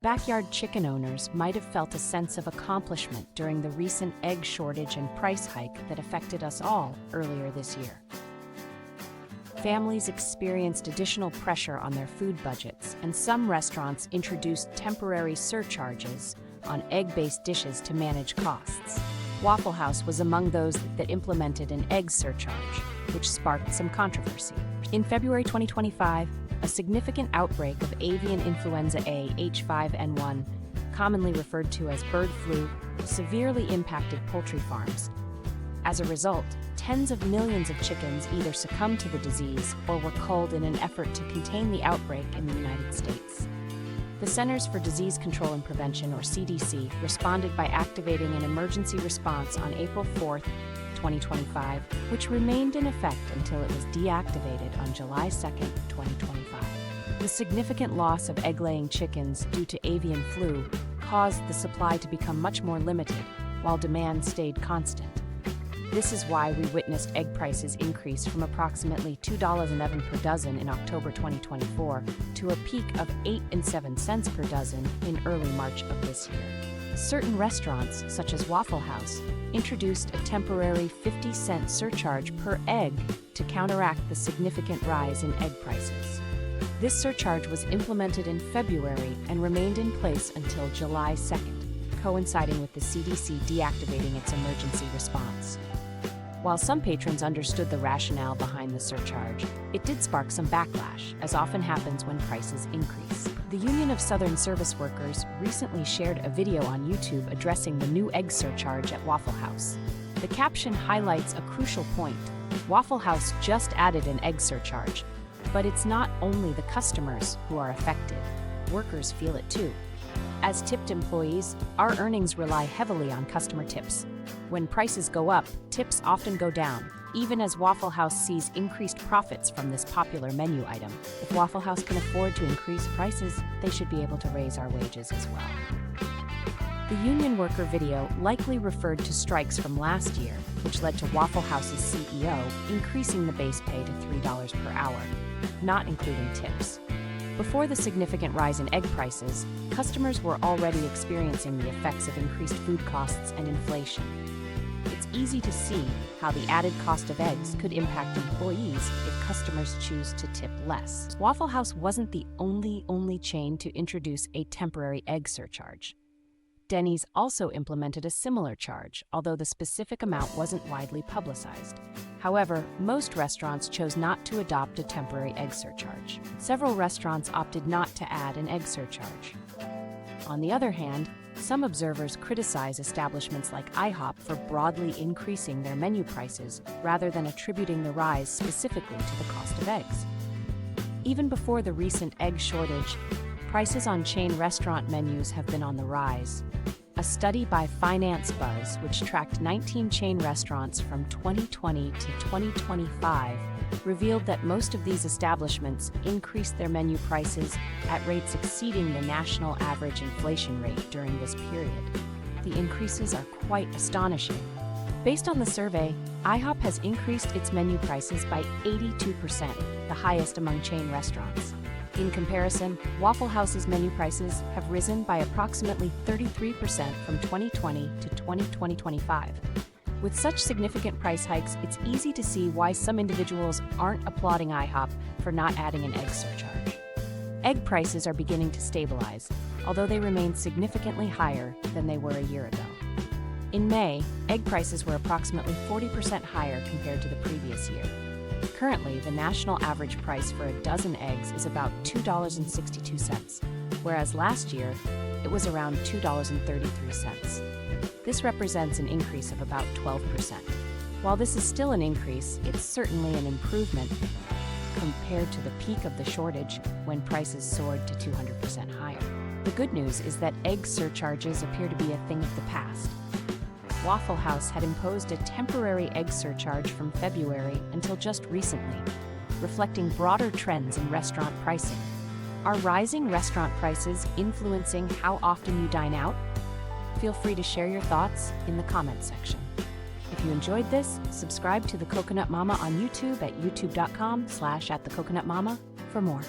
Backyard chicken owners might have felt a sense of accomplishment during the recent egg shortage and price hike that affected us all earlier this year. Families experienced additional pressure on their food budgets, and some restaurants introduced temporary surcharges on egg-based dishes to manage costs. Waffle House was among those that implemented an egg surcharge, which sparked some controversy. In February 2025, a significant outbreak of avian influenza A H5N1, commonly referred to as bird flu, severely impacted poultry farms. As a result, tens of millions of chickens either succumbed to the disease or were culled in an effort to contain the outbreak in the United States. The Centers for Disease Control and Prevention, or CDC, responded by activating an emergency response on April 4, 2025, which remained in effect until it was deactivated on July 2, 2025. The significant loss of egg-laying chickens due to avian flu caused the supply to become much more limited, while demand stayed constant. This is why we witnessed egg prices increase from approximately $2.11 per dozen in October 2024 to a peak of 8 7 cents per dozen in early March of this year. Certain restaurants, such as Waffle House, introduced a temporary 50-cent surcharge per egg to counteract the significant rise in egg prices. This surcharge was implemented in February and remained in place until July 2nd, coinciding with the CDC deactivating its emergency response. While some patrons understood the rationale behind the surcharge, it did spark some backlash, as often happens when prices increase. The Union of Southern Service Workers recently shared a video on YouTube addressing the new egg surcharge at Waffle House. The caption highlights a crucial point. Waffle House just added an egg surcharge, but it's not only the customers who are affected. Workers feel it too. As tipped employees, our earnings rely heavily on customer tips. When prices go up, tips often go down, even as Waffle House sees increased profits from this popular menu item. If Waffle House can afford to increase prices, they should be able to raise our wages as well. The union worker video likely referred to strikes from last year, which led to Waffle House's CEO increasing the base pay to $3 per hour, not including tips. Before the significant rise in egg prices, customers were already experiencing the effects of increased food costs and inflation. It's easy to see how the added cost of eggs could impact employees if customers choose to tip less. Waffle House wasn't the only chain to introduce a temporary egg surcharge. Denny's also implemented a similar charge, although the specific amount wasn't widely publicized. However, most restaurants chose not to adopt a temporary egg surcharge. Several restaurants opted not to add an egg surcharge. On the other hand, some observers criticize establishments like IHOP for broadly increasing their menu prices rather than attributing the rise specifically to the cost of eggs. Even before the recent egg shortage, prices on chain restaurant menus have been on the rise. A study by Finance Buzz, which tracked 19 chain restaurants from 2020 to 2025, revealed that most of these establishments increased their menu prices at rates exceeding the national average inflation rate during this period. The increases are quite astonishing. Based on the survey, IHOP has increased its menu prices by 82%, the highest among chain restaurants. In comparison, Waffle House's menu prices have risen by approximately 33% from 2020 to 2025. With such significant price hikes, it's easy to see why some individuals aren't applauding IHOP for not adding an egg surcharge. Egg prices are beginning to stabilize, although they remain significantly higher than they were a year ago. In May, egg prices were approximately 40% higher compared to the previous year. Currently, the national average price for a dozen eggs is about $2.62, whereas last year, it was around $2.33. This represents an increase of about 12%. While this is still an increase, it's certainly an improvement compared to the peak of the shortage when prices soared to 200% higher. The good news is that egg surcharges appear to be a thing of the past. Waffle House had imposed a temporary egg surcharge from February until just recently, reflecting broader trends in restaurant pricing. Are rising restaurant prices influencing how often you dine out? Feel free to share your thoughts in the comments section. If you enjoyed this, subscribe to The Coconut Mama on YouTube at youtube.com/@thecoconutmama for more.